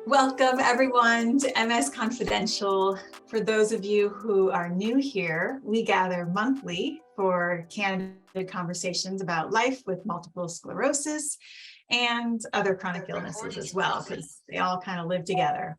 Welcome everyone to MS Confidential. For those of you who are new here, we gather monthly for candid conversations about life with multiple sclerosis and other chronic illnesses as well, because they all kind of live together.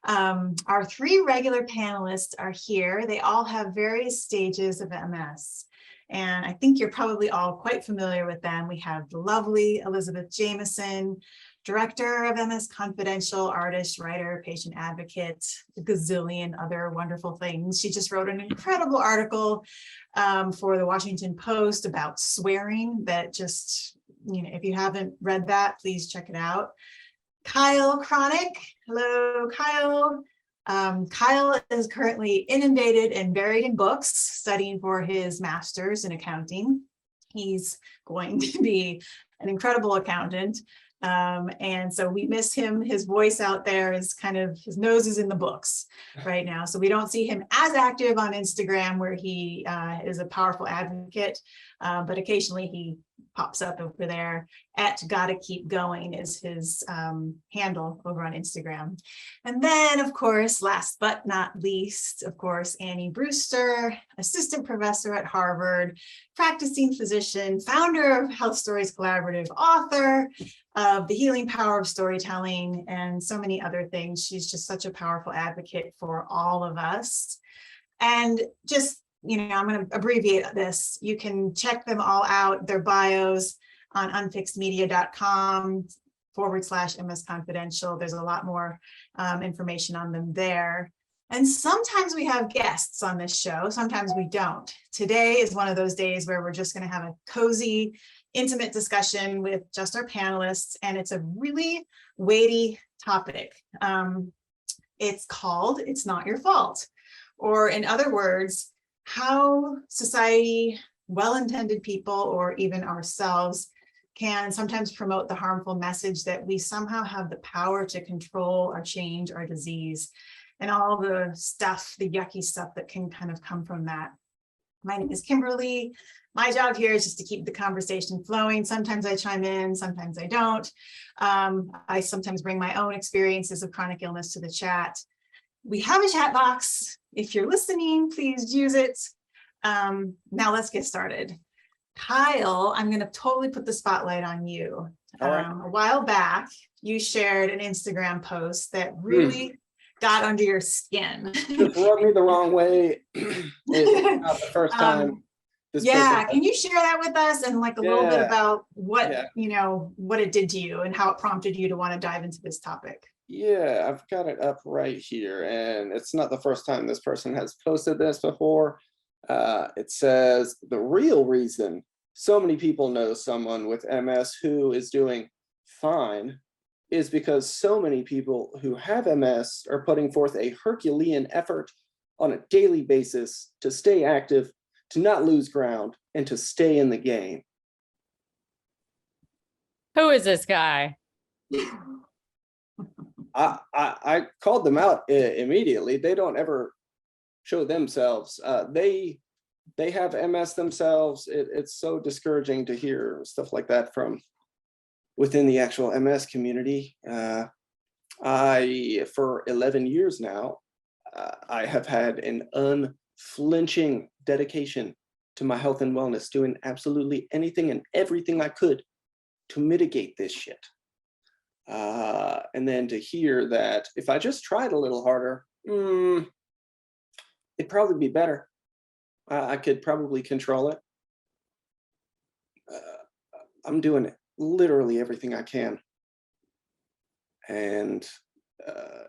Our three regular panelists are here. They all have various stages of MS. And I think you're probably all quite familiar with them. We have the lovely Elizabeth Jameson, Director of MS Confidential, artist, writer, patient advocate, a gazillion other wonderful things. She just wrote an incredible article for the Washington Post about swearing that just, if you haven't read that, please check it out. Kyle Cronick. Hello, Kyle. Kyle is currently inundated and buried in books, studying for his master's in accounting. He's going to be an incredible accountant. And so we miss him. His voice out there is kind of, his nose is in the books right now. So we don't see him as active on Instagram, where he is a powerful advocate, but occasionally he pops up over there. At Gotta Keep Going is his handle over on Instagram. And then, of course, last but not least, of course, Annie Brewster, assistant professor at Harvard, practicing physician, founder of Health Stories Collaborative, author of The Healing Power of Storytelling, and so many other things. She's just such a powerful advocate for all of us. And just, I'm going to abbreviate this. You can check them all out, their bios, on unfixedmedia.com/MS Confidential. There's a lot more information on them there. And sometimes we have guests on this show, sometimes we don't. Today is one of those days where we're just going to have a cozy, intimate discussion with just our panelists, and it's a really weighty topic. It's called It's Not Your Fault, or in other words, how society, well-intended people, or even ourselves can sometimes promote the harmful message that we somehow have the power to control or change our disease, and all the stuff, the yucky stuff that can kind of come from that. My name is Kimberly. My job here is just to keep the conversation flowing. Sometimes I chime in, sometimes I don't. I sometimes bring my own experiences of chronic illness to the chat. We have a chat box. If you're listening, please use it. Now let's get started. Kyle, I'm going to totally put the spotlight on you. Right. A while back, you shared an Instagram post that really got under your skin. Just rubbed me the wrong way. It's not the first time. Can you share that with us and like a little bit about what what it did to you and how it prompted you to want to dive into this topic? Yeah, I've got it up right here, and it's not the first time this person has posted this before. It says, the real reason so many people know someone with MS who is doing fine is because so many people who have MS are putting forth a Herculean effort on a daily basis to stay active, to not lose ground, and to stay in the game. Who is this guy? I called them out immediately. They don't ever show themselves. They have MS themselves. It's so discouraging to hear stuff like that from within the actual MS community. For 11 years now, I have had an unflinching dedication to my health and wellness, doing absolutely anything and everything I could to mitigate this shit. And then to hear that if I just tried a little harder, it'd probably be better. I could probably control it. I'm doing literally everything I can. And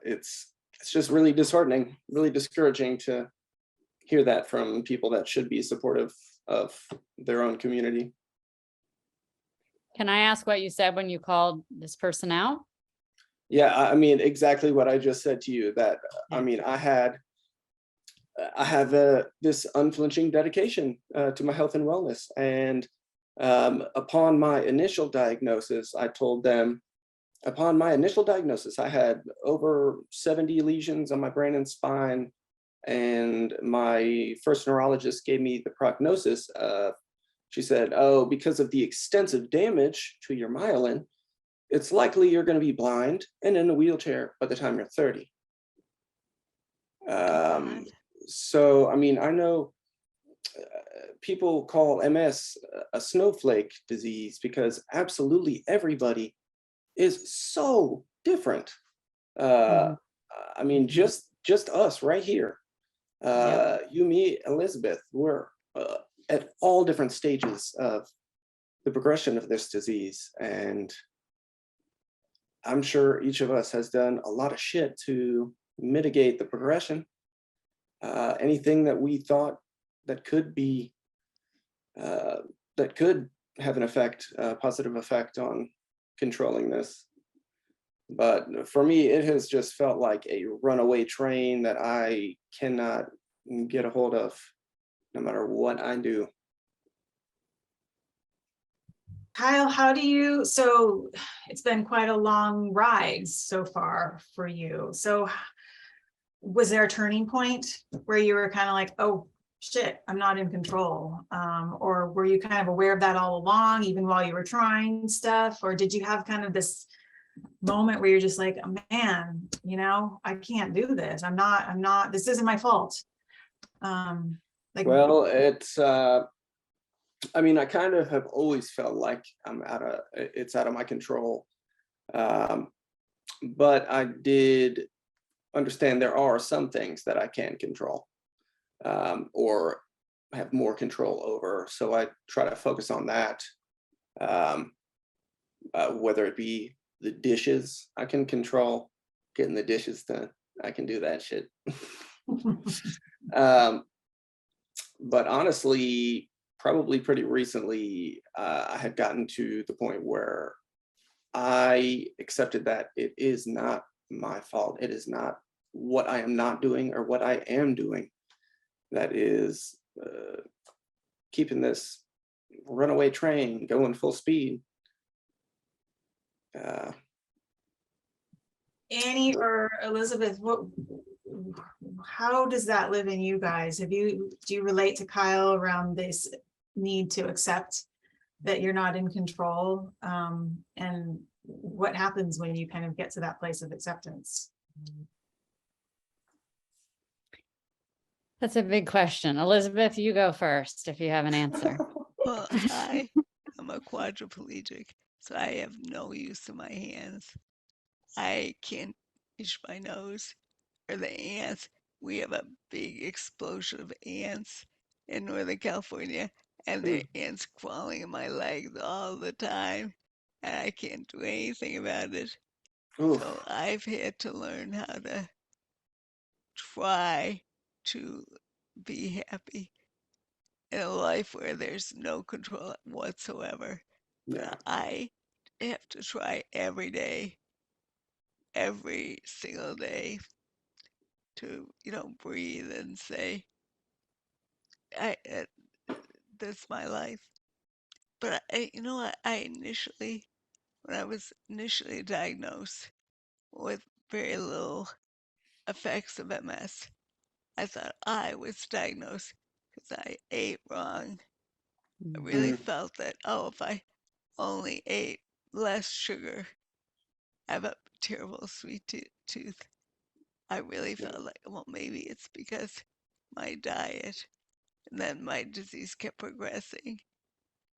it's just really disheartening, really discouraging to hear that from people that should be supportive of their own community. Can I ask what you said when you called this person out? Yeah, I mean, exactly what I just said to you, that, I mean, I have this unflinching dedication to my health and wellness. And upon my initial diagnosis, I told them, upon my initial diagnosis, I had over 70 lesions on my brain and spine. And my first neurologist gave me the prognosis of, she said, oh, because of the extensive damage to your myelin, it's likely you're going to be blind and in a wheelchair by the time you're 30. God. So, I mean, I know people call MS a snowflake disease because absolutely everybody is so different. Mhm. I mean, just us right here. You, me, Elizabeth, we're at all different stages of the progression of this disease. And I'm sure each of us has done a lot of shit to mitigate the progression. Anything that we thought that could be, that could have an effect, a positive effect on controlling this. But for me, it has just felt like a runaway train that I cannot get a hold of, no matter what I do. Kyle, how do you, so it's been quite a long ride so far for you. So was there a turning point where you were kind of like, oh shit, I'm not in control? Or were you kind of aware of that all along, even while you were trying stuff? Or did you have kind of this moment where you're just like, oh, man, you know, I can't do this. I'm not, this isn't my fault. Like, Well, it's, I mean, I kind of have always felt like it's out of my control. But I did understand there are some things that I can control, or have more control over. So I try to focus on that. Whether it be the dishes, I can control getting the dishes done. I can do that shit. But honestly, probably pretty recently, I had gotten to the point where I accepted that it is not my fault. It is not what I am not doing or what I am doing that is keeping this runaway train going full speed. Annie or Elizabeth, how does that live in you guys? Do you relate to Kyle around this need to accept that you're not in control? And what happens when you kind of get to that place of acceptance? That's a big question. Elizabeth, you go first if you have an answer. Well, I am a quadriplegic, so I have no use of my hands. I can't reach my nose or the ants. We have a big explosion of ants in Northern California, and there are ants crawling in my legs all the time, and I can't do anything about it. Oof. So I've had to learn how to try to be happy in a life where there's no control whatsoever. Yeah. I have to try every day, every single day to, breathe and say, that's my life. But when I was initially diagnosed with very little effects of MS, I thought I was diagnosed because I ate wrong. I really felt that, if I only ate less sugar, I have a terrible sweet tooth. I really felt like, well, maybe it's because my diet, and then my disease kept progressing.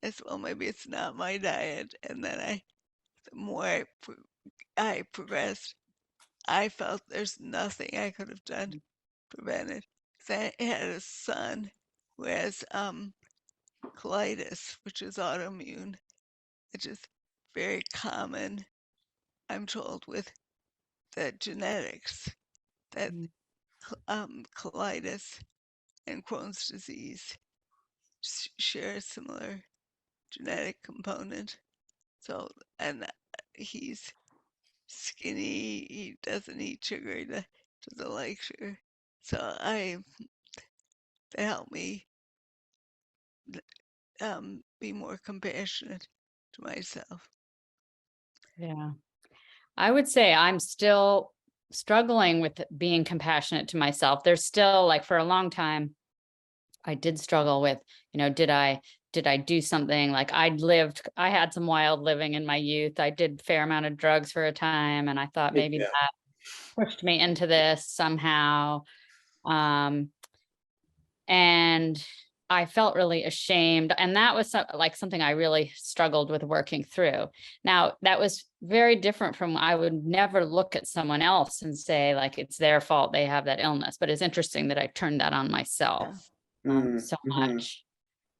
As well, maybe it's not my diet. And then the more I progressed, I felt there's nothing I could have done to prevent it. 'Cause I had a son who has colitis, which is autoimmune, which is very common, I'm told, with the genetics that colitis and Crohn's disease share a similar genetic component. So, and he's skinny, he doesn't eat sugar, he doesn't like sugar. So they help me be more compassionate to myself. Yeah. I would say I'm still struggling with being compassionate to myself. There's still, like, for a long time, I did struggle with, did I did I do something like I had some wild living in my youth. I did a fair amount of drugs for a time, and I thought maybe Yeah. that pushed me into this somehow. And I felt really ashamed. And that was like something I really struggled with working through. Now, that was very different from, I would never look at someone else and say like, it's their fault they have that illness. But it's interesting that I turned that on myself so much.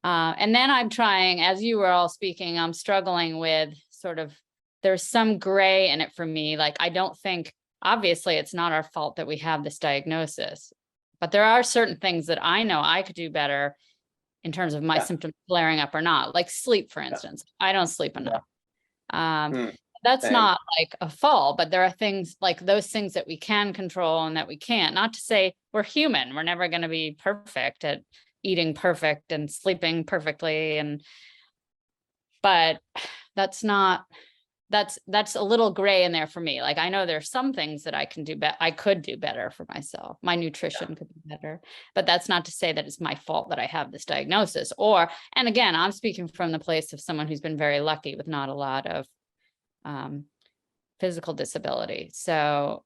And then I'm trying, as you were all speaking, I'm struggling with sort of, there's some gray in it for me. Like, I don't think, obviously it's not our fault that we have this diagnosis, but there are certain things that I know I could do better in terms of my symptoms flaring up or not, like sleep, for instance. I don't sleep enough. That's Same. not like a fault, but there are things like those things that we can control and that we can't. Not to say we're human. We're never going to be perfect at eating perfect and sleeping perfectly. But that's a little gray in there for me. Like, I know there's some things that I can do I could do better for myself. My nutrition could be better, but that's not to say that it's my fault that I have this diagnosis. And again, I'm speaking from the place of someone who's been very lucky with not a lot of physical disability. So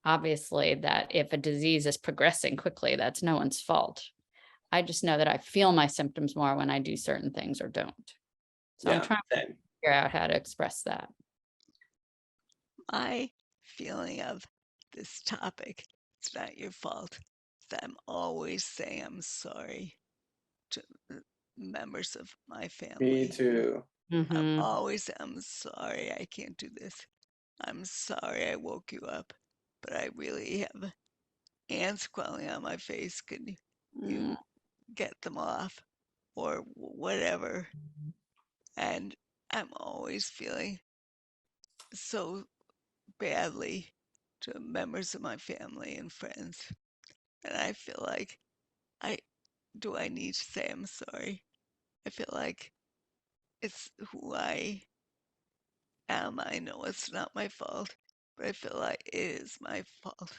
obviously that if a disease is progressing quickly, that's no one's fault. I just know that I feel my symptoms more when I do certain things or don't. So I'm trying to figure out how to express that. My feeling of this topic, it's not your fault, that I'm always saying I'm sorry to members of my family. Me too. I'm sorry I can't do this. I'm sorry I woke you up, but I really have ants crawling on my face. Can you get them off or whatever? And I'm always feeling so badly to members of my family and friends. And I feel like I need to say I'm sorry. I feel like it's who I am. I know it's not my fault, but I feel like it is my fault.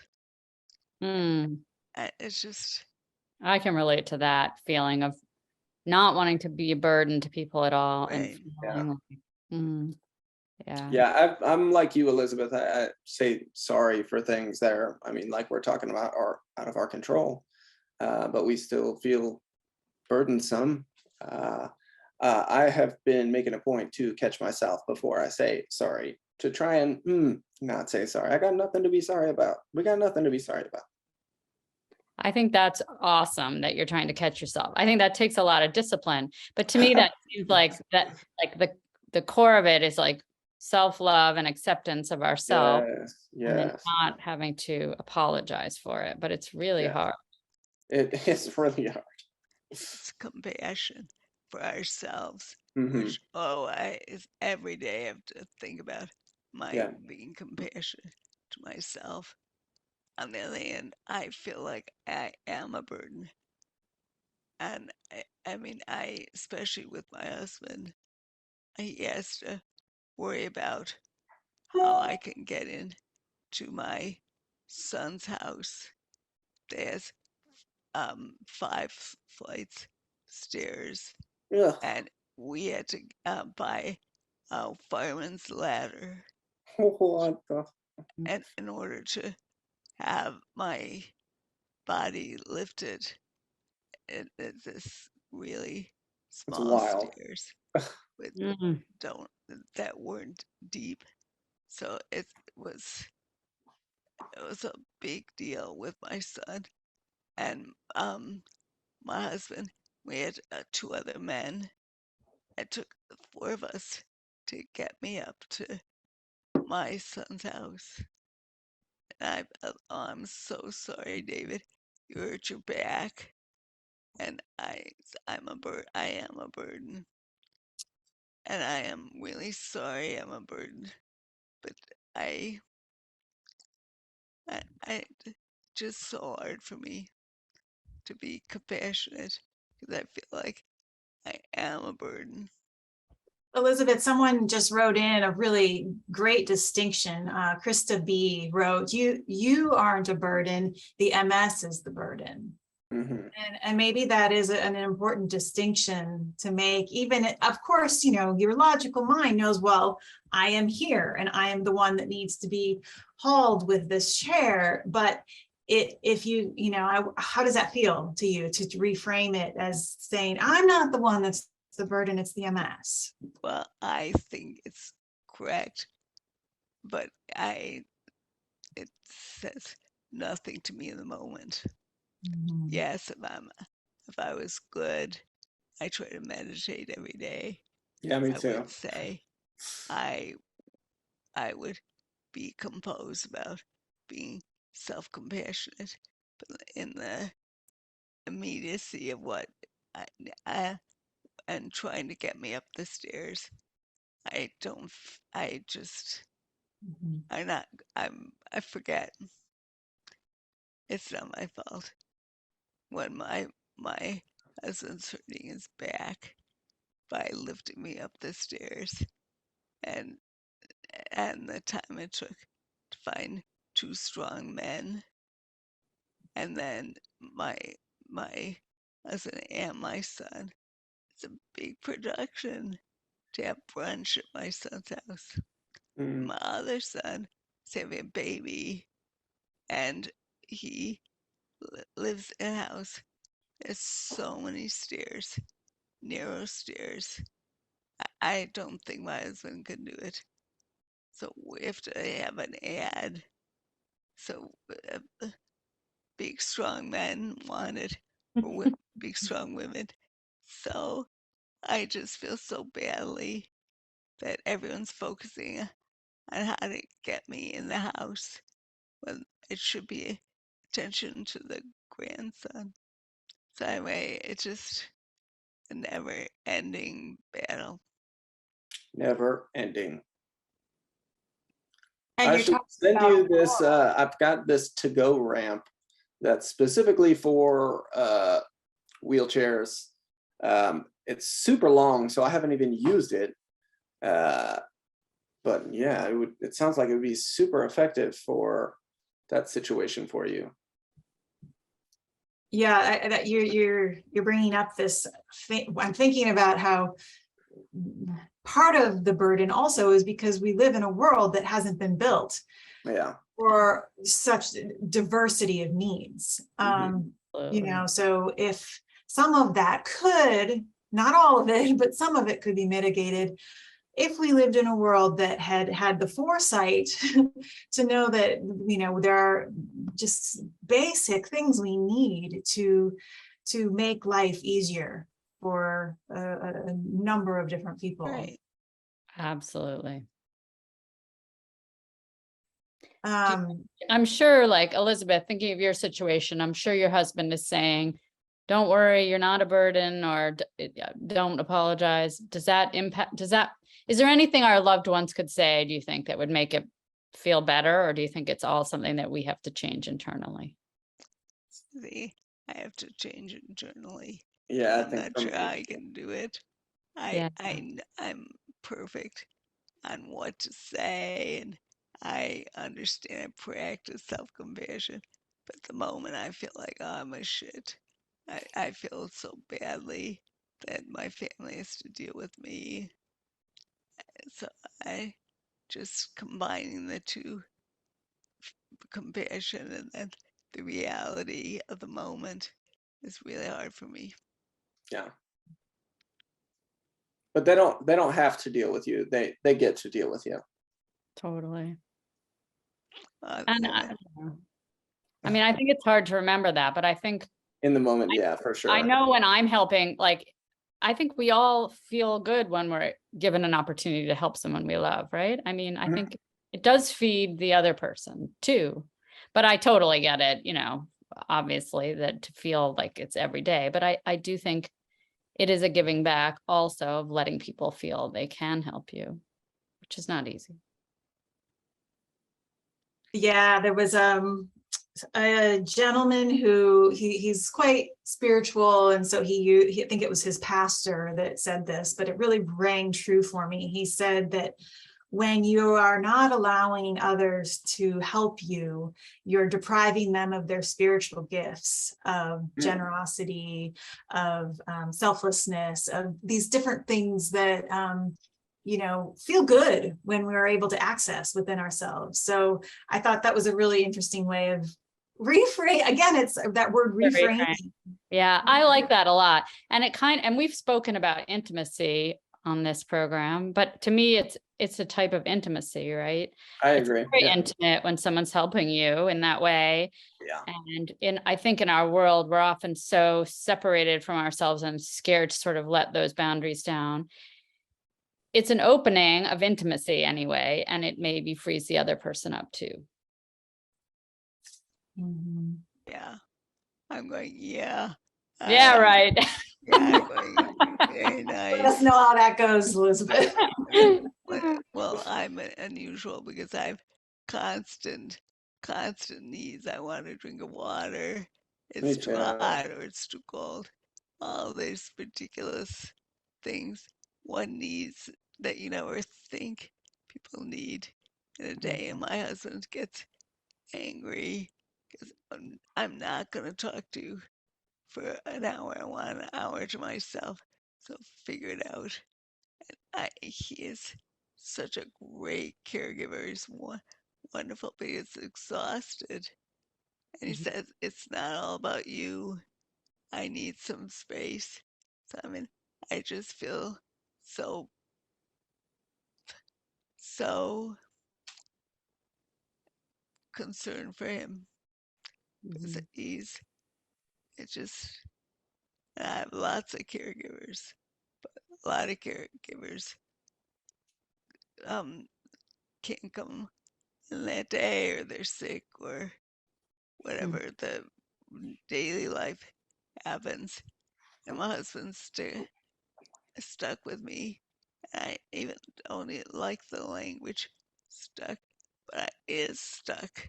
It's just, I can relate to that feeling of not wanting to be a burden to people at all. right. And feeling Yeah, I'm like you, Elizabeth. I say sorry for things that are, I mean, like we're talking about, are out of our control, but we still feel burdensome. I have been making a point to catch myself before I say sorry, to try and not say sorry. I got nothing to be sorry about. We got nothing to be sorry about. I think that's awesome that you're trying to catch yourself. I think that takes a lot of discipline, but to me, that seems like that, like the core of it is like self-love and acceptance of ourselves, and then not having to apologize for it. But it's really hard. It is really hard. It's compassion for ourselves, Mm-hmm. which, every day I have to think about being compassionate to myself. On the other hand, I feel like I am a burden. And I mean, especially with my husband, he has to worry about how I can get into my son's house. There's 5 flights stairs, Yeah. and we had to buy a fireman's ladder. What the? And in order to have my body lifted, it's this really It's small wild. stairs with that weren't deep. So it was a big deal with my son and my husband. We had 2 other men. It took the 4 of us to get me up to my son's house. And I'm so sorry, David. You hurt your back, and I am a burden, and I am really sorry I'm a burden. But I just so hard for me to be compassionate because I feel like I am a burden. Elizabeth, someone just wrote in a really great distinction. Krista B wrote, you aren't a burden, the MS is the burden. Mhm. And maybe that is an important distinction to make. Even, of course, your logical mind knows, well, I am here and I am the one that needs to be hauled with this chair. But if you, how does that feel to you to reframe it as saying, I'm not the one that's the burden, it's the MS? Well, I think it's correct, but it says nothing to me in the moment. Mhm. Yes, if I was good, I try to meditate every day. Yeah, me I too. would say I would be composed about being self-compassionate, but in the immediacy of what I and trying to get me up the stairs, I don't. I just. Mhm. I'm not. I forget. It's not my fault. When my husband's hurting his back by lifting me up the stairs, and the time it took to find two strong men, and then my husband and my son. It's a big production to have brunch at my son's house. Mm. My other son is having a baby, and he lives in a house. There's so many stairs, narrow stairs. I don't think my husband could do it. So we have to have an ad. So big strong men wanted, or big strong women. So I just feel so badly that everyone's focusing on how to get me in the house when it should be attention to the grandson. So anyway, it's just a never ending battle. Never ending. And I you're should talking send about, you this. I've got this to-go ramp that's specifically for wheelchairs. It's super long, so I haven't even used it. But yeah, it sounds like it would be super effective for that situation for you. yeah, that you're bringing up this thing. I'm thinking about how part of the burden also is because we live in a world that hasn't been built Yeah. for such diversity of needs. Absolutely. So if some of that could, not all of it, but some of it could be mitigated if we lived in a world that had the foresight to know that, there are just basic things we need to make life easier for a number of different people. Right. Absolutely. Um, I'm sure, like Elizabeth, thinking of your situation, I'm sure your husband is saying, don't worry, you're not a burden, or don't apologize. Does that impact, is there anything our loved ones could say, do you think, that would make it feel better? Or do you think it's all something that we have to change internally? See, I have to change internally. Yeah, I I'm think not for sure me. I can do it. Yeah. I'm perfect on what to say, and I understand I practice self-compassion. But at the moment I feel like, oh, I'm a shit. I feel so badly that my family has to deal with me. So I just combining the two, compassion and then the reality of the moment, is really hard for me. Yeah. But they don't have to deal with you. They get to deal with you. Totally. Uh, And uh, I mean, I think it's hard to remember that, but I think In the moment, yeah, for sure. I know when I'm helping, like, I think we all feel good when we're given an opportunity to help someone we love, right? I mean, I Mhm. think it does feed the other person too. But I totally get it, obviously, that to feel like it's every day. But I do think it is a giving back also of letting people feel they can help you, which is not easy. yeah, there was a gentleman who he's quite spiritual, and so he I think it was his pastor that said this, but it really rang true for me. He said that when you are not allowing others to help you, you're depriving them of their spiritual gifts of generosity, of selflessness, of these different things that, you know, feel good when we're able to access within ourselves. So I thought that was a really interesting way of reframe. Again, it's that word reframing. Yeah, I like that a lot. And and we've spoken about intimacy on this program, but to me, it's a type of intimacy, right? I It's agree. very Yeah. intimate when someone's helping you in that way. Yeah. And I think in our world, we're often so separated from ourselves and scared to sort of let those boundaries down. It's an opening of intimacy anyway, and it maybe frees the other person up too. Mhm. Yeah. I'm going, yeah. Yeah, right. Yeah, I'm going, very Let us nice. know how that goes, Elizabeth. Well, I'm unusual because I've constant, constant needs. I want to drink of water. Me It's too too. hot or it's too cold. All these ridiculous things one needs that you never think people need in a day. And my husband gets angry because I'm not going to talk to you for an hour. I want an hour to myself. So figure it out. He is such a great caregiver. He's wonderful, but he's exhausted. And he says, it's not all about you. I need some space. So, I mean, I just feel so, so concerned for him because it's just, I have lots of caregivers, a lot of caregivers um, can't come in that day or they're sick or whatever the daily life happens. And my husband's stuck with me. I even don't like the language stuck, but I is stuck.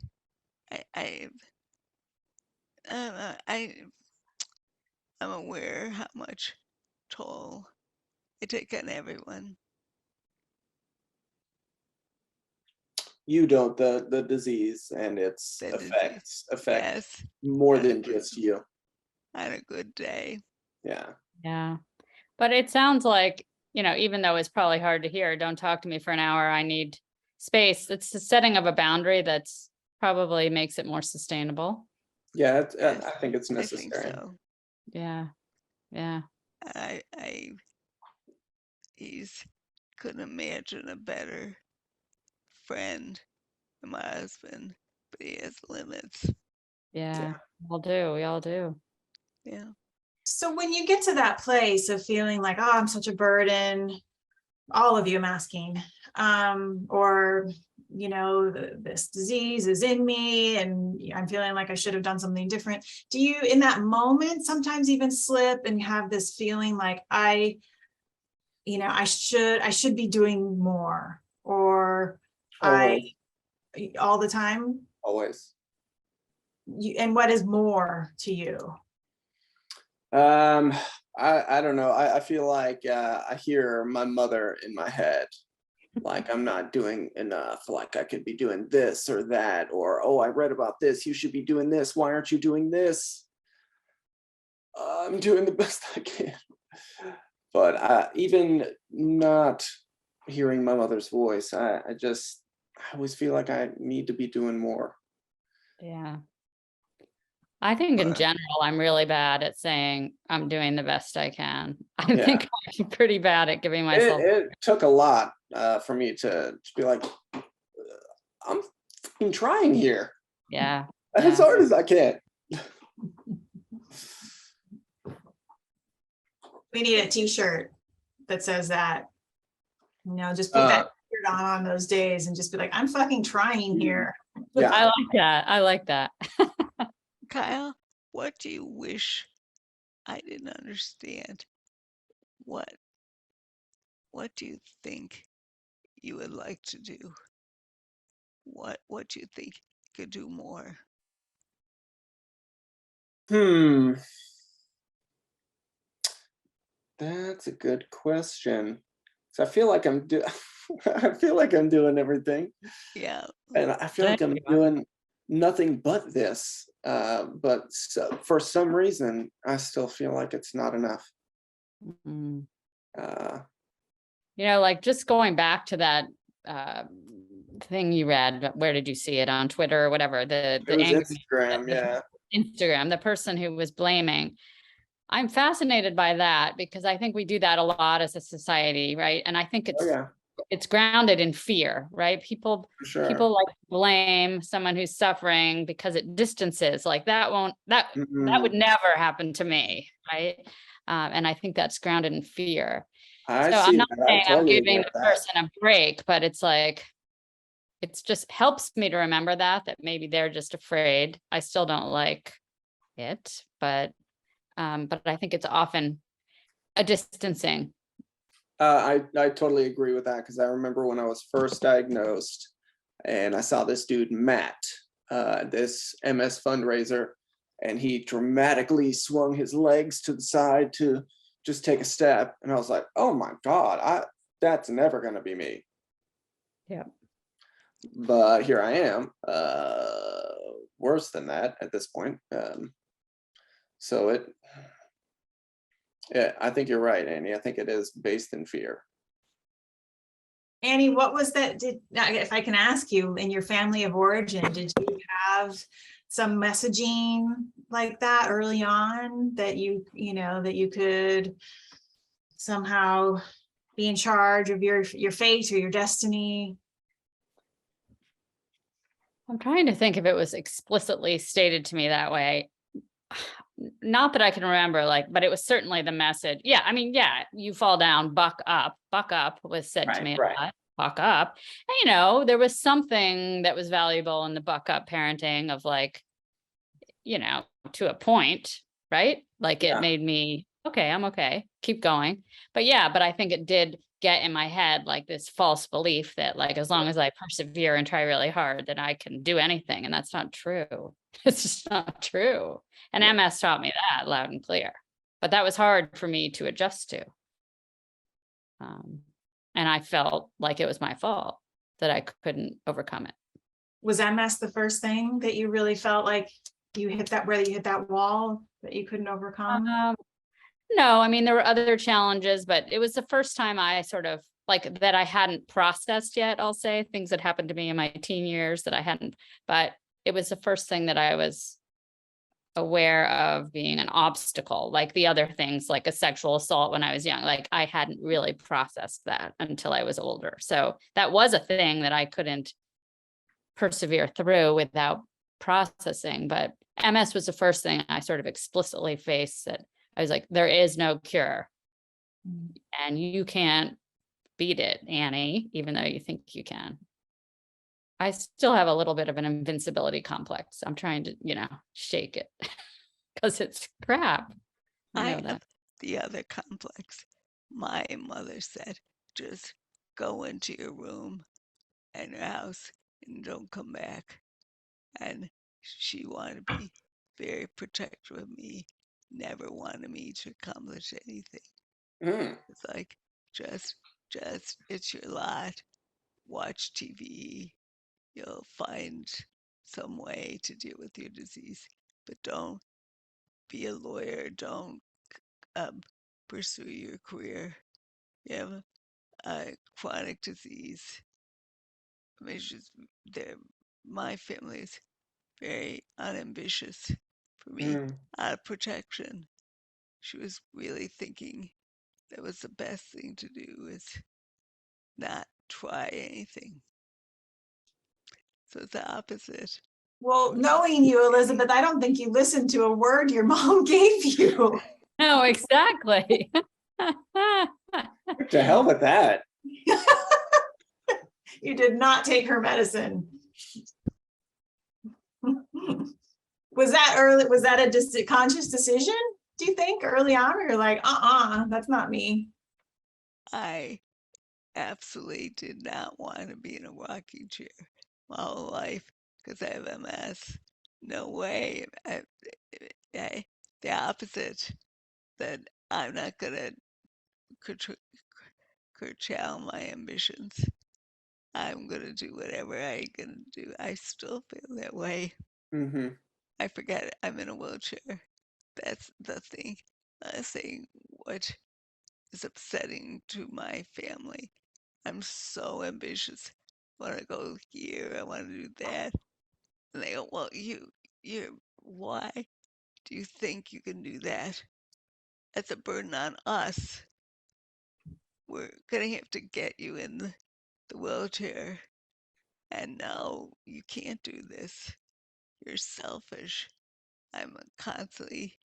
I I I'm aware how much toll I take on everyone. You don't, the disease and its The disease. effects affect Yes, more on a than good just you. on a good day. Yeah. Yeah. But it sounds like, even though it's probably hard to hear, don't talk to me for an hour. I need space. It's the setting of a boundary that's probably makes it more sustainable. Yeah, Yes, I think it's I think necessary. so. Yeah. Yeah. I he's couldn't imagine a better friend than my husband, but he has limits. Yeah. We all do. Yeah. So when you get to that place of feeling like, oh, I'm such a burden, all of you I'm asking, or, this disease is in me and I'm feeling like I should have done something different. Do you, in that moment, sometimes even slip and have this feeling like I should be doing more, or Always, all the time? always. And what is more to you? Um, I don't know. I feel like I hear my mother in my head. Like I'm not doing enough, like I could be doing this or that, or, oh, I read about this, you should be doing this, why aren't you doing this? I'm doing the best I can. But even not hearing my mother's voice, I always feel like I need to be doing more. Yeah. I think in But general, I'm really bad at saying I'm doing the best I can. I yeah, think I'm pretty bad at giving myself. it took a lot for me to be like, I'm fucking trying here Yeah. as Yeah. hard as I can. We need a t-shirt that says that, just put that shirt on those days and just be like, I'm fucking trying here. Yeah. I like that. I like that. Kyle, what do you wish I didn't understand? What do you think you would like to do? What do you think you could do more? That's a good question. So I feel like I feel like I'm doing everything, Yeah. and I feel like I'm doing nothing but this. But for some reason, I still feel like it's not enough. Mm. Uh, Like just going back to that uh, thing you read, where did you see it, on Twitter or whatever? The it was angry, Instagram, yeah. Instagram, the person who was blaming. I'm fascinated by that because I think we do that a lot as a society, right? And I think Oh yeah, it's grounded in fear, right? People for sure. like to blame someone who's suffering because it distances. Like that would Mm, never happen to me, right? And I think that's grounded in fear. I So I'm see not that. I saying I'm totally giving get the that. person a break, but it's like it's just helps me to remember that maybe they're just afraid. I still don't like it, but I think it's often a distancing. I totally agree with that because I remember when I was first diagnosed, and I saw this dude Matt, this MS fundraiser, and he dramatically swung his legs to the side to just take a step, and I was like, "Oh my God, that's never gonna be me." Yeah. But here I am, worse than that at this point. So yeah, I think you're right, Annie. I think it is based in fear. Annie, what was that? If I can ask you, in your family of origin, did you have some messaging like that early on that that you could somehow be in charge of your fate or your destiny? I'm trying to think if it was explicitly stated to me that way. Not that I can remember, but it was certainly the message. Yeah, I mean, yeah, you fall down, buck up. Buck up was said to Right, me right. a lot. Buck up. And, there was something that was valuable in the buck up parenting of to a point, right? Like it Yeah. made me, okay, I'm okay, keep going. But I think it did get in my head like this false belief that as long as I persevere and try really hard, that I can do anything. And that's not true. It's just not true. And Yeah. MS taught me that loud and clear. But that was hard for me to adjust to. And I felt like it was my fault that I couldn't overcome it. Was MS the first thing that you really felt like you hit that wall that you couldn't overcome? No, I mean, there were other challenges, but it was the first time I sort of that I hadn't processed yet, I'll say. Things that happened to me in my teen years that I hadn't, but it was the first thing that I was aware of being an obstacle, like the other things, like a sexual assault when I was young. Like I hadn't really processed that until I was older. So that was a thing that I couldn't persevere through without processing. But MS was the first thing I sort of explicitly faced, that I was like, there is no cure and you can't beat it, Annie, even though you think you can. I still have a little bit of an invincibility complex. I'm trying to, shake it because it's crap. I know I that. have the other complex. My mother said, just go into your room and your house and don't come back. And she wanted to be very protective of me, never wanted me to accomplish anything. Mm, It's like, just, it's your lot. Watch TV. You'll find some way to deal with your disease, but don't be a lawyer. Don't um, pursue your career. You have a chronic disease. I mean, it's just, my family is very unambitious for me, mm. out of protection. She was really thinking that was the best thing to do, is not try anything. So it's the opposite. Well, knowing you, Elizabeth, I don't think you listened to a word your mom gave you. No, exactly. To hell with that. You did not take her medicine. Was that early? Was that a conscious decision, do you think, early on? Or you're like, that's not me? I absolutely did not want to be in a rocking chair my whole life because I have MS. No way. The opposite, that I'm not going to curtail my ambitions. I'm gonna do whatever I'm gonna do. I still feel that way. Mm-hmm. I forget I'm in a wheelchair. That's the thing. Saying what is upsetting to my family. I'm so ambitious. I want to go here. I want to do that. And they go, well, why do you think you can do that? That's a burden on us. We're gonna have to get you in the wheelchair. And no, you can't do this. You're selfish. I'm constantly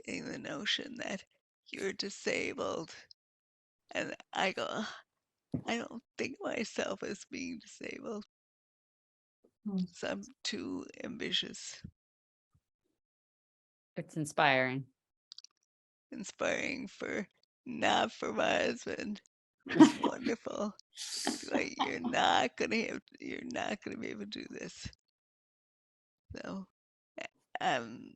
getting the notion that you're disabled. And I go, "Ugh, I don't think of myself as being disabled. Hmm. So I'm too ambitious." It's inspiring. Inspiring for not for my husband, who's wonderful. Like you're not gonna be able to do this. So, um,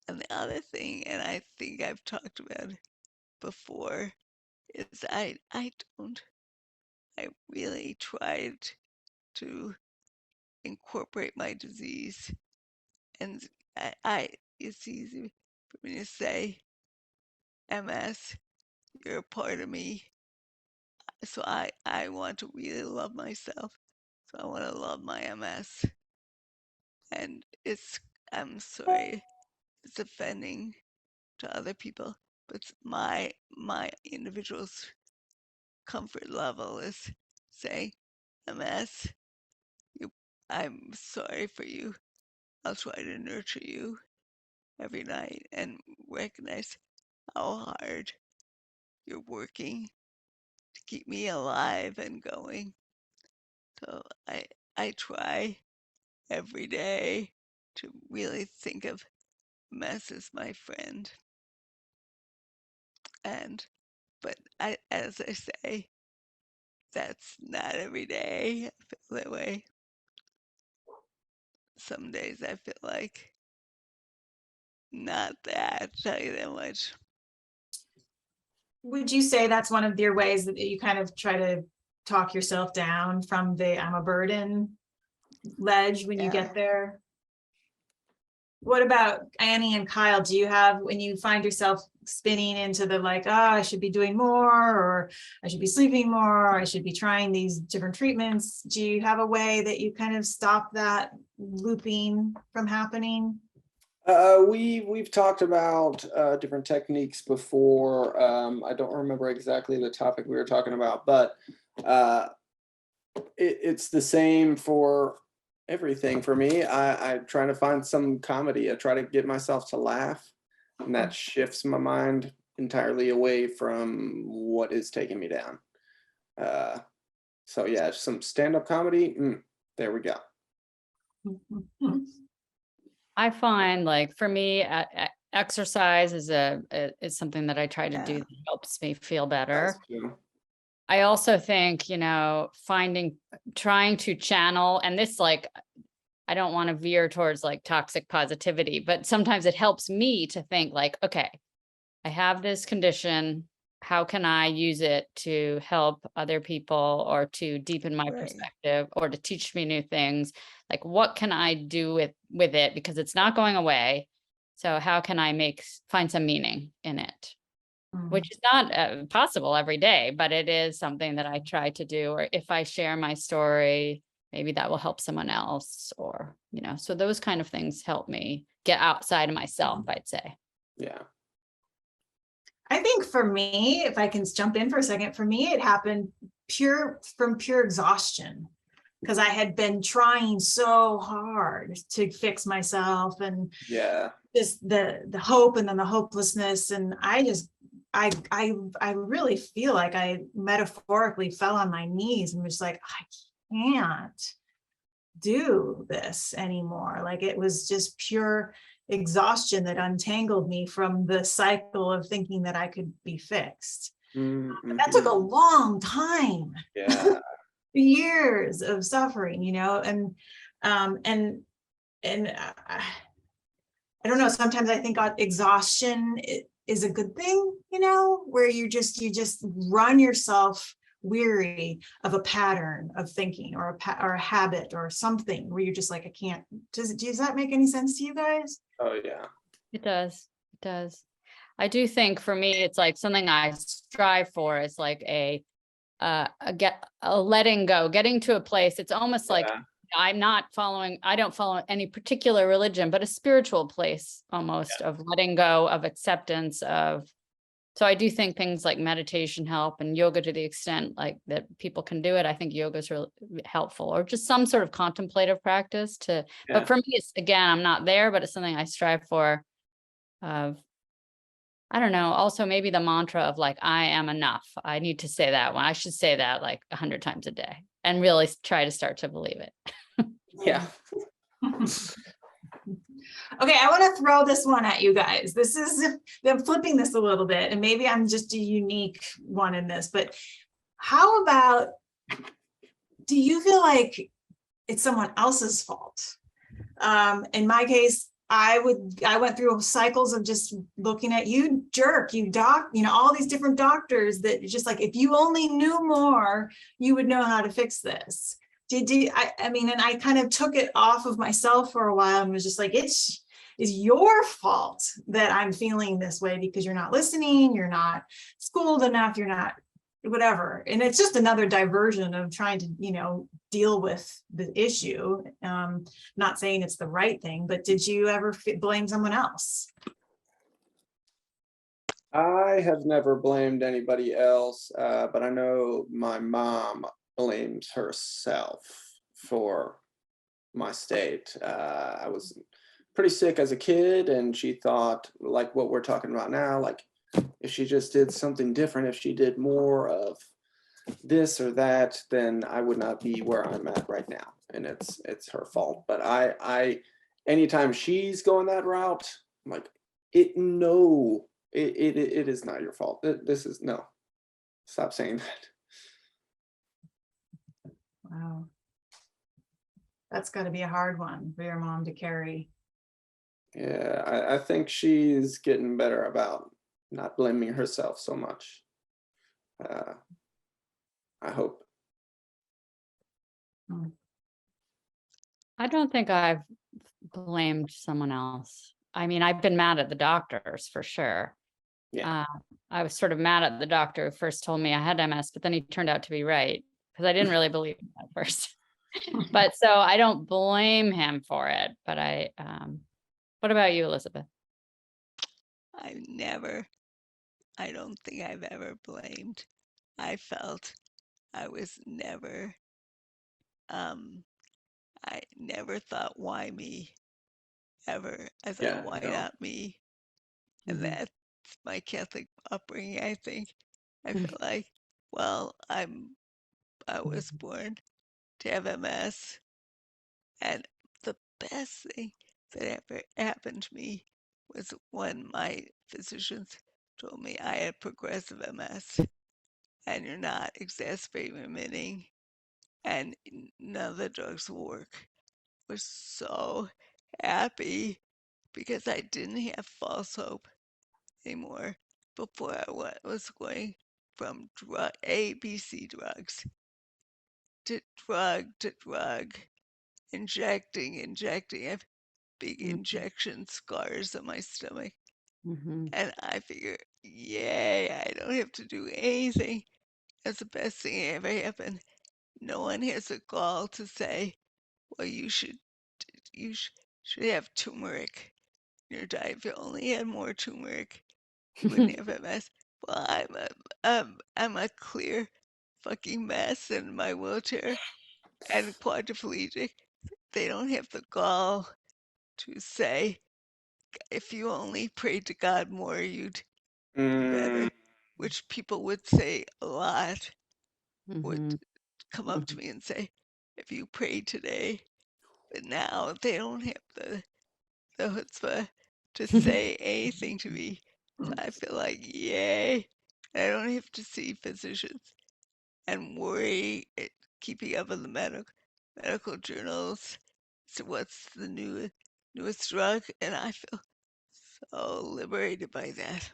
and the other thing, and I think I've talked about it before, is I really tried to incorporate my disease, and it's easy for me to say, MS, you're a part of me. So I want to really love myself. So I want to love my MS. And I'm sorry, it's offending to other people, but my individual's comfort level is saying, MS, you, I'm sorry for you. I'll try to nurture you every night and recognize how hard you're working to keep me alive and going. So I try every day to really think of MS as my friend. And but as I say, that's not every day I feel that way. Some days I feel like not that, tell you that much. Would you say that's one of your ways that you kind of try to talk yourself down from the I'm a burden ledge when you Yeah. get there? What about Annie and Kyle? Do you have, when you find yourself spinning into the like, oh, I should be doing more, or I should be sleeping more, or I should be trying these different treatments? Do you have a way that you kind of stop that looping from happening? We've talked about different techniques before. I don't remember exactly the topic we were talking about, but it's the same for everything for me. I try to find some comedy. I try to get myself to laugh, and that shifts my mind entirely away from what is taking me down. So yeah, some stand-up comedy. There we go. I find like for me, exercise is something that I try to do Yeah. that helps me feel That's better. true. I also think, trying to channel, and this like, I don't want to veer towards like toxic positivity, but sometimes it helps me to think like, okay, I have this condition. How can I use it to help other people or to deepen my Right. perspective or to teach me new things? Like, what can I do with it? Because it's not going away. So how can I find some meaning in it? Which is not possible every day, but it is something that I try to do. Or if I share my story, maybe that will help someone else, or, so those kind of things help me get outside of myself, I'd say. Yeah. I think for me, if I can jump in for a second, for me, it happened from pure exhaustion, because I had been trying so hard to fix myself, and Yeah. just the hope and then the hopelessness. And I really feel like I metaphorically fell on my knees and was like, I can't do this anymore. Like, it was just pure exhaustion that untangled me from the cycle of thinking that I could be fixed. But that took a long time. Yeah. Years of suffering, and I don't know, sometimes I think exhaustion is a good thing, you know, where you just run yourself weary of a pattern of thinking or a habit or something where you're just like, I can't. Does that make any sense to you guys? Oh yeah. It does. It does. I do think for me, it's like something I strive for is like a letting go, getting to a place. It's almost like Yeah. I don't follow any particular religion, but a spiritual place almost of letting go, of acceptance of. So I do think things like meditation help, and yoga to the extent like that people can do it. I think yoga is really helpful, or just some sort of contemplative practice to, Yeah. but for me, it's, again, I'm not there, but it's something I strive for of, I don't know, also maybe the mantra of like, I am enough. I need to say that one. I should say that like 100 times a day and really try to start to believe it. Yeah. Okay, I want to throw this one at you guys. I'm flipping this a little bit, and maybe I'm just a unique one in this, but how about, do you feel like it's someone else's fault? In my case, I went through cycles of just looking at you jerk, you doc, you know, all these different doctors that just like, if you only knew more, you would know how to fix this. I mean, and I kind of took it off of myself for a while and was just like, it's your fault that I'm feeling this way because you're not listening, you're not schooled enough, you're not whatever. And it's just another diversion of trying to, you know, deal with the issue. Not saying it's the right thing, but did you ever blame someone else? I have never blamed anybody else, but I know my mom blames herself for my state. I was pretty sick as a kid, and she thought, like what we're talking about now, like if she just did something different, if she did more of this or that, then I would not be where I'm at right now. And it's her fault. But I anytime she's going that route, I'm like, it is not your fault. This is no. Stop saying that. Wow. That's got to be a hard one for your mom to carry. Yeah, I think she's getting better about not blaming herself so much. I hope. I don't think I've blamed someone else. I mean, I've been mad at the doctors for sure. Yeah. I was sort of mad at the doctor who first told me I had MS, but then he turned out to be right because I didn't really believe him at first. But so I don't blame him for it. But what about you, Elizabeth? I don't think I've ever blamed. I felt I was never, I never thought, why me? Ever. I thought, Yeah. why No. not me? And that's my Catholic upbringing, I think. I feel like, well, I was born to have MS, and the best thing that ever happened to me was when my physicians told me I had progressive MS, and you're not exacerbating remitting, and none of the drugs will work. I was so happy because I didn't have false hope anymore. Before I was going from ABC drugs to drug, injecting. I have big injection scars on my stomach. And I figure, yay, I don't have to do anything. That's the best thing that ever happened. No one has the gall to say, well, you should have turmeric in your diet. If you only had more turmeric, you wouldn't have MS. Well, I'm a clear fucking mess in my wheelchair and quadriplegic. They don't have the gall to say, if you only prayed to God more, you'd be better, which people would say a lot, would come up to me and say, if you prayed today. But now they don't have the chutzpah to say anything to me. So I feel like, yay, I don't have to see physicians and worry, keeping up with the medical journals. So what's the newest drug? And I feel so liberated by that.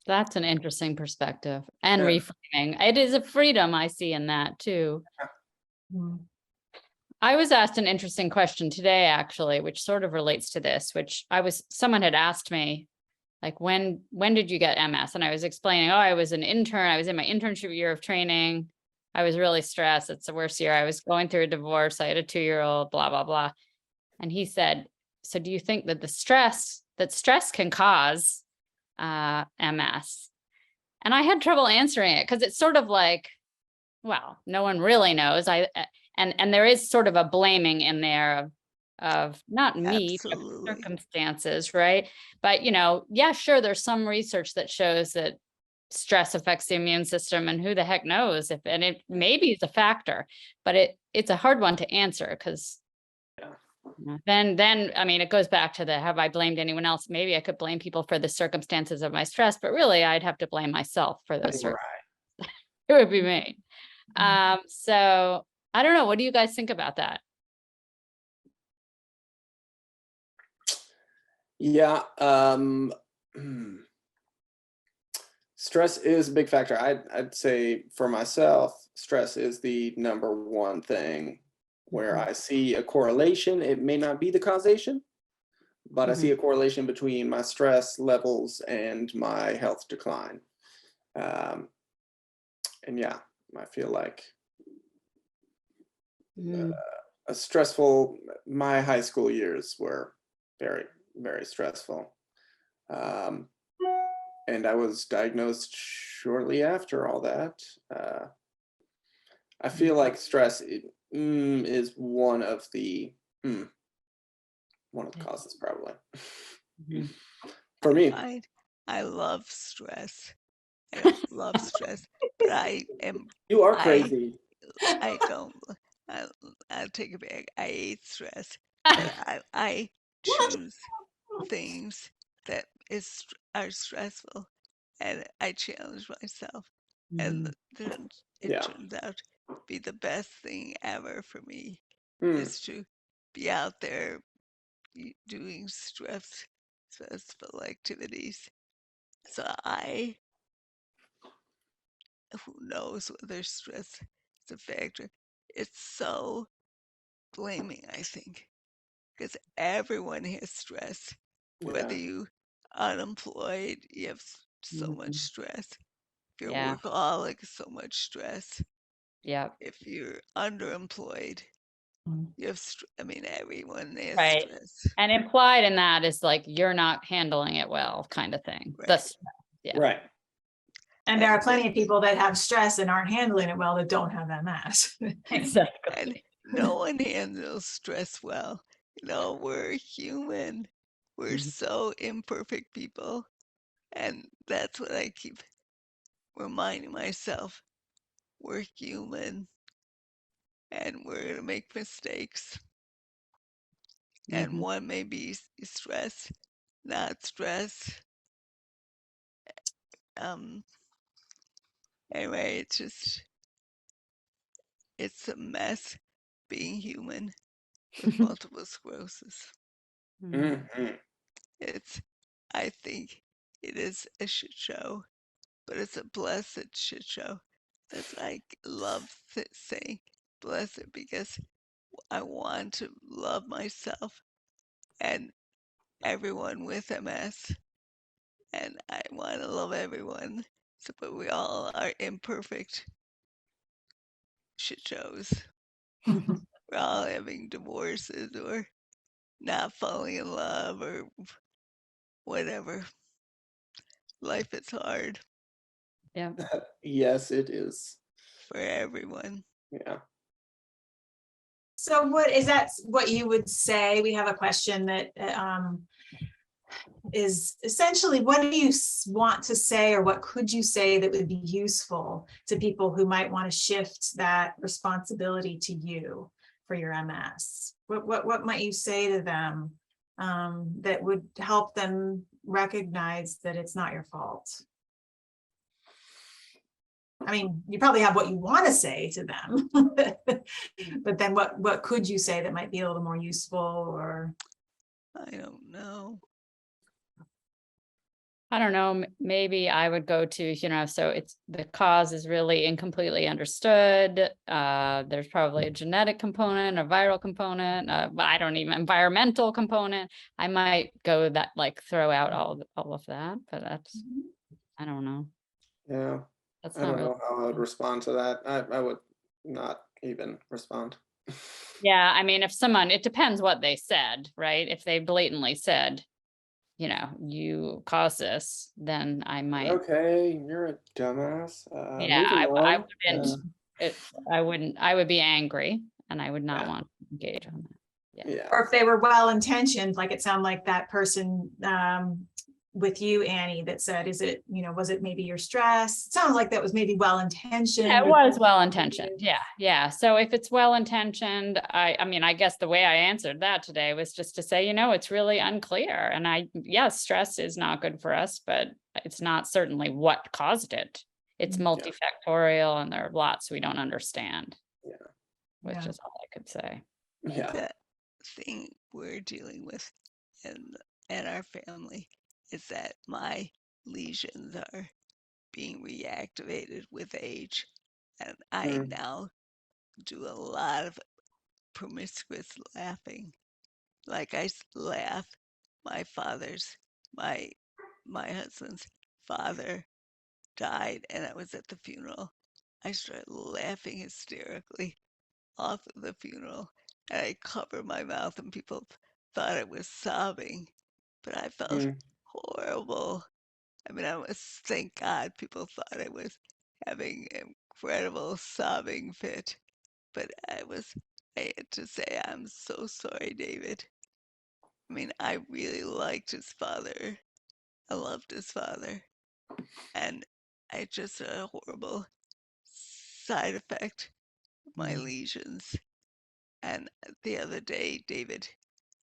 That's an interesting perspective and Yeah. reframing. It is a freedom I see in that too. Mm. I was asked an interesting question today, actually, which sort of relates to this, someone had asked me, like, when did you get MS? And I was explaining, I was an intern. I was in my internship year of training. I was really stressed. It's the worst year. I was going through a divorce. I had a 2-year-old, blah, blah, blah. And he said, so do you think that stress can cause MS? And I had trouble answering it because it's sort of like, well, no one really knows. And there is sort of a blaming in there of not me, but Absolutely. circumstances, right? But yeah, sure, there's some research that shows that stress affects the immune system, and who the heck knows and it maybe is a factor, but it's a hard one to answer because then I mean, it goes back to have I blamed anyone else? Maybe I could blame people for the circumstances of my stress, but really I'd have to blame myself for those Right. It would be me. So I don't know. What do you guys think about that? Yeah. Stress is a big factor. I'd say for myself, stress is the number one thing where I see a correlation. It may not be the causation, but I see a correlation between my stress levels and my health decline. And yeah, I feel like my high school years were very, very stressful. And I was diagnosed shortly after all that. I feel like stress is one of the causes, probably. For me. I love stress. I love stress, but You are crazy. I don't. I'll take it back. I hate stress, but I choose things that are stressful, and I challenge myself, and then it turns out to be the best thing ever for me is to be out there doing stressful activities. So who knows whether stress is a factor? It's so blaming, I think, because everyone has stress. Whether you unemployed, you have so much stress. If you're a workaholic, so much stress. Yeah. If you're underemployed, you have, I mean, everyone has Right. stress. And implied in that is like, you're not handling it well, kind of thing. Right. Right. And there are plenty of people that have stress and aren't handling it well that don't have MS. Exactly. And no one handles stress well. We're human. We're so imperfect people. And that's what I keep reminding myself. We're human and we're going to make mistakes. And one may be stress, not stress. Anyway, it's a mess being human with multiple sclerosis. I think it is a shit show, but it's a blessed shit show. That's why I love saying blessed, because I want to love myself and everyone with MS, and I want to love everyone. So, but we all are imperfect shit shows. We're all having divorces or not falling in love or whatever. Life is hard. Yeah. Yes, it is. For everyone. Yeah. So what you would say? We have a question that is essentially, what do you want to say, or what could you say that would be useful to people who might want to shift that responsibility to you for your MS? What might you say to them that would help them recognize that it's not your fault? I mean, you probably have what you want to say to them, but then what could you say that might be a little more useful? Or I don't know. I don't know, maybe I would go to, so it's the cause is really incompletely understood. There's probably a genetic component, a viral component, but I don't even environmental component. I might go that like throw out all of that, but that's, I don't know. Yeah, That's I not don't really. know how I would respond to that. I would not even respond. Yeah, I mean, it depends what they said, right? If they blatantly said, you caused this, then I might. Okay, you're a dumbass. Yeah, Moving I on. wouldn't, I would be angry and I would not Yeah. want to engage on that. Yeah. Or if they were well-intentioned, like it sounded like that person with you, Annie, that said, is it, was it maybe your stress? It sounds like that was maybe well-intentioned. Yeah, it was well-intentioned. Yeah. So if it's well-intentioned, I mean, I guess the way I answered that today was just to say, it's really unclear. And yes, stress is not good for us, but it's not certainly what caused it. It's multifactorial and there are lots we don't understand. Yeah. Which is all I could say. Yeah. The thing we're dealing with in our family is that my lesions are being reactivated with age, and I now do a lot of promiscuous laughing. Like I laugh. My husband's father died, and I was at the funeral. I started laughing hysterically off of the funeral, and I covered my mouth, and people thought I was sobbing, but I felt horrible. I mean, thank God people thought I was having an incredible sobbing fit, but I had to say, I'm so sorry, David. I mean, I really liked his father. I loved his father. And I just had a horrible side effect of my lesions. And the other day, David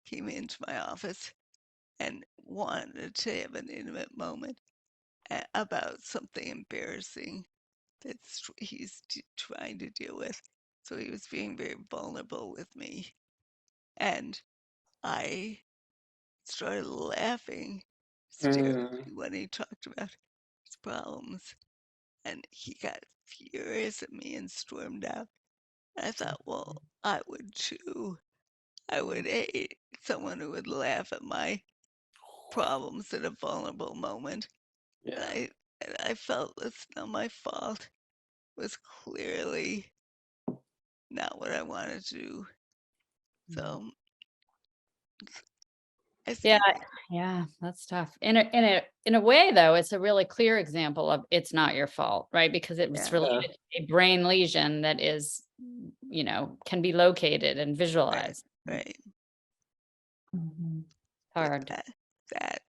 came into my office and wanted to have an intimate moment about something embarrassing that he's trying to deal with. So he was being very vulnerable with me. And I started laughing hysterically when he talked about his problems. And he got furious at me and stormed out. And I thought, well, I would too. I would hate someone who would laugh at my problems at a vulnerable moment. Yeah. And I felt it's not my fault. It was clearly not what I wanted to do. So I Yeah, think, yeah, that's tough. In a way, though, it's a really clear example of it's not your fault, right? Because it was related to a brain lesion that is, can be located and visualized. right. Hard. That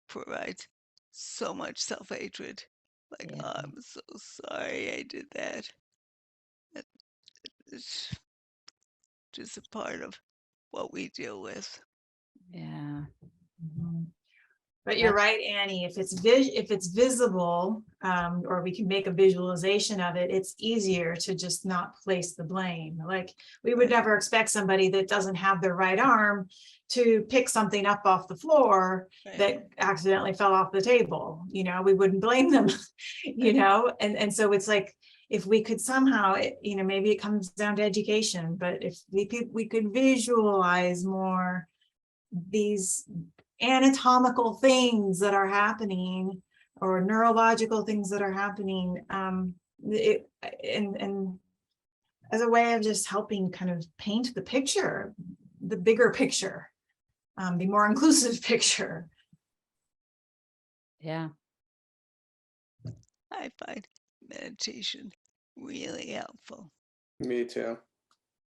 provides so much self-hatred. Like, Yeah. oh, I'm so sorry I did that. It's just a part of what we deal with. Yeah. But you're right, Annie, if it's visible, or we can make a visualization of it, it's easier to just not place the blame. Like we would never expect somebody that doesn't have their right arm to pick something up off the floor that accidentally fell off the table. We wouldn't blame them, and so it's like, if we could somehow, maybe it comes down to education, but if we could visualize more these anatomical things that are happening or neurological things that are happening, and as a way of just helping kind of paint the picture, the bigger picture, the more inclusive picture. Yeah. I find meditation really helpful. Me too.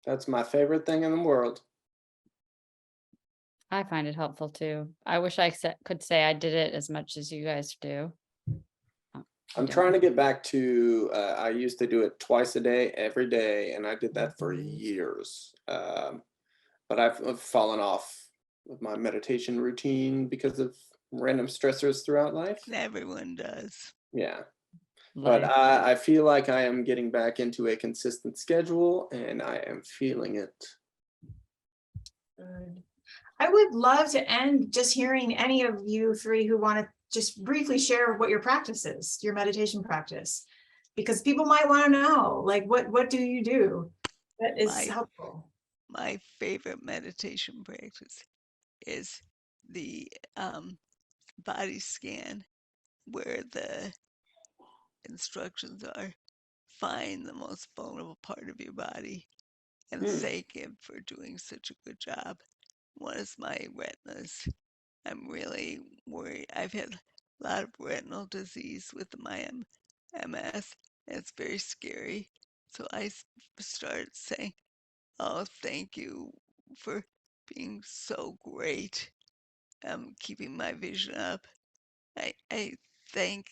That's my favorite thing in the world. I find it helpful too. I wish I could say I did it as much as you guys do. I'm trying to get back to, I used to do it twice a day, every day, and I did that for years. But I've fallen off with my meditation routine because of random stressors throughout life. And everyone does. Yeah. But I feel like I am getting back into a consistent schedule and I am feeling it. Good. I would love to end just hearing any of you three who want to just briefly share what your practice is, your meditation practice, because people might want to know, like, what do you do that is My helpful? my favorite meditation practice is the body scan, where the instructions are find the most vulnerable part of your body and thank him for doing such a good job. One is my retinas. I'm really worried. I've had a lot of retinal disease with my MS, and it's very scary. So I started saying, "Oh, thank you for being so great, keeping my vision up. I thank,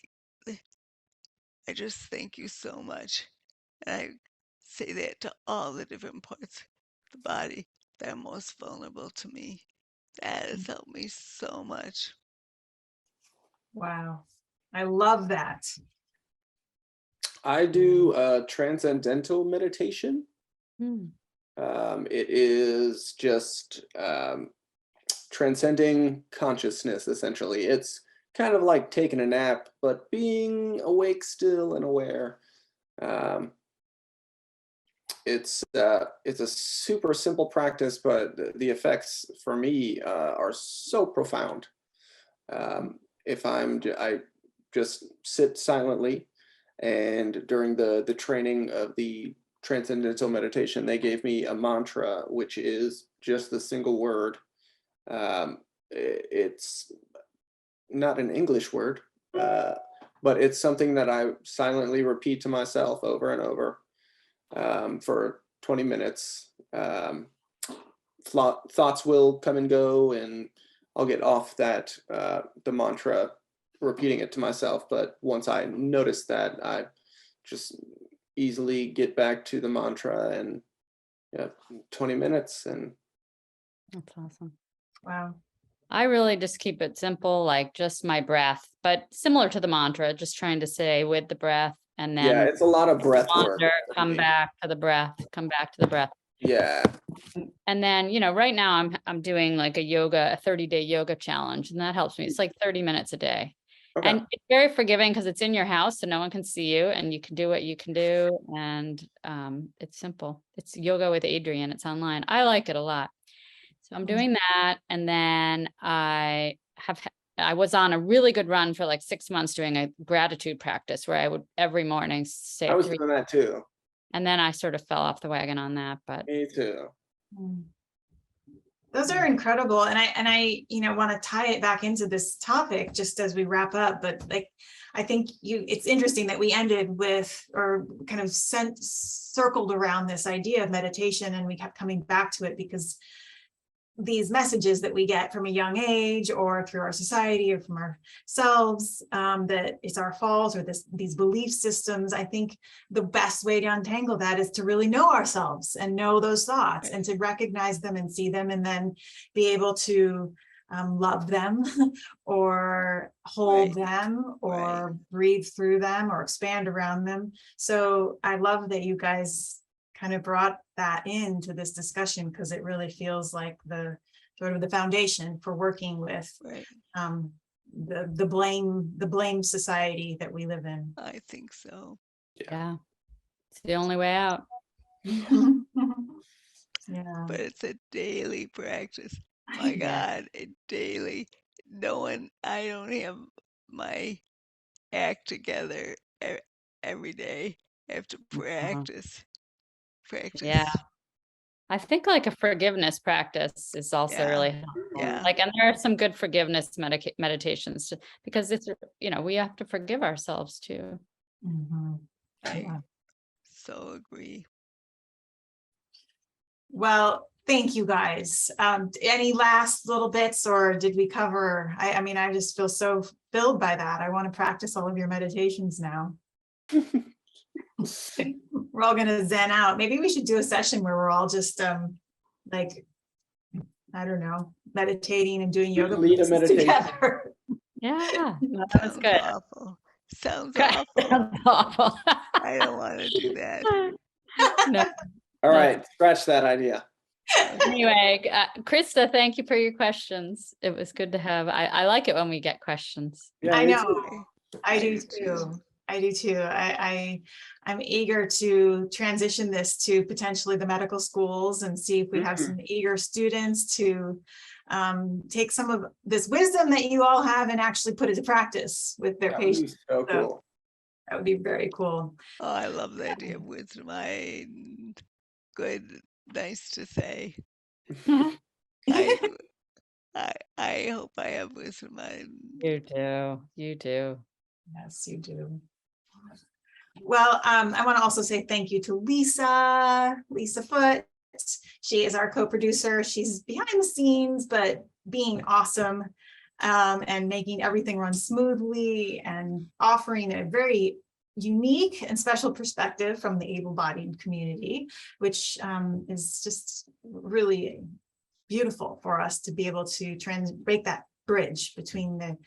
I just thank you so much." And I say that to all the different parts of the body that are most vulnerable to me. That has helped me so much. Wow, I love that. I do transcendental meditation. Hmm. It is just transcending consciousness, essentially. It's kind of like taking a nap, but being awake still and aware. It's a super simple practice, but the effects for me are so profound. I just sit silently, and during the training of the transcendental meditation, they gave me a mantra, which is just the single word. It's not an English word, but it's something that I silently repeat to myself over and over for 20 minutes. Thoughts will come and go, and I'll get off that the mantra, repeating it to myself. But once I notice that, I just easily get back to the mantra, and 20 minutes, and That's awesome. Wow. I really just keep it simple, like just my breath, but similar to the mantra, just trying to stay with the breath and yeah, then it's a lot of breath work. wander, come really. back to the breath, come back to the breath. Yeah. And then, right now I'm doing like a 30-day yoga challenge, and that helps me. It's like 30 minutes a day. Okay. And it's very forgiving because it's in your house, so no one can see you, and you can do what you can do. And it's simple. It's Yoga with Adrienne. It's online. I like it a lot. So I'm doing that. And then I was on a really good run for like 6 months doing a gratitude practice where I would every morning say I was 3. doing that too. And then I sort of fell off the wagon on that, but Me too. Those are incredible. And I want to tie it back into this topic just as we wrap up. But like, I think it's interesting that we ended with, or kind of circled around this idea of meditation, and we kept coming back to it because these messages that we get from a young age, or through our society, or from ourselves, that it's our fault, or these belief systems. I think the best way to untangle that is to really know ourselves and know those thoughts, and to recognize them and see them, and then be able to love them or hold them, or breathe through them, or expand around them. So I love that you guys kind of brought that into this discussion, because it really feels like the sort of the foundation for working with the blame society that we live in. I think so. yeah, it's the only way out. Yeah. But it's a daily practice. My God, a daily. I don't have my act together every day. I have to practice. Yeah. I think like a forgiveness practice is also really helpful. Yeah. Like, and there are some good forgiveness meditations because it's, we have to forgive ourselves too. I so agree. Well, thank you guys. Any last little bits, or did we cover? I mean, I just feel so filled by that. I want to practice all of your meditations now. We're all gonna zen out. Maybe we should do a session where we're all just like, I don't know, meditating and doing yoga lead a meditation together. Yeah, that was good. Awful. Sounds awful. Sounds awful. I don't want to do that. No. All right, scratch that idea. Anyway, Krista, thank you for your questions. It was good to have. I like it when we get questions. Yeah, I me know. too. I do too. I do too. I'm eager to transition this to potentially the medical schools and see if we have some eager students to take some of this wisdom that you all have and actually put it to practice with their That would be patients. so cool. That would be very cool. Oh, I love the idea of wisdom. Good, nice to say. I I hope I have wisdom. You do. You do. Yes, you do. Well, I want to also say thank you to Lisa Foote. She is our co-producer. She's behind the scenes, but being awesome and making everything run smoothly and offering a very unique and special perspective from the able-bodied community, which is just really beautiful for us to be able to break that bridge between the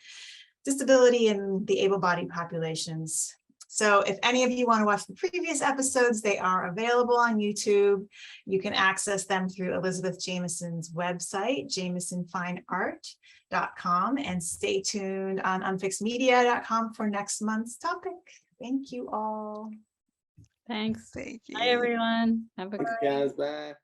disability and the able-bodied populations. So if any of you want to watch the previous episodes, they are available on YouTube. You can access them through Elizabeth Jamison's website, JamisonFineArt.com, and stay tuned on unfixedmedia.com for next month's topic. Thank you all. Thanks. Thank you. Bye, everyone. Have a Thanks, guys. Bye.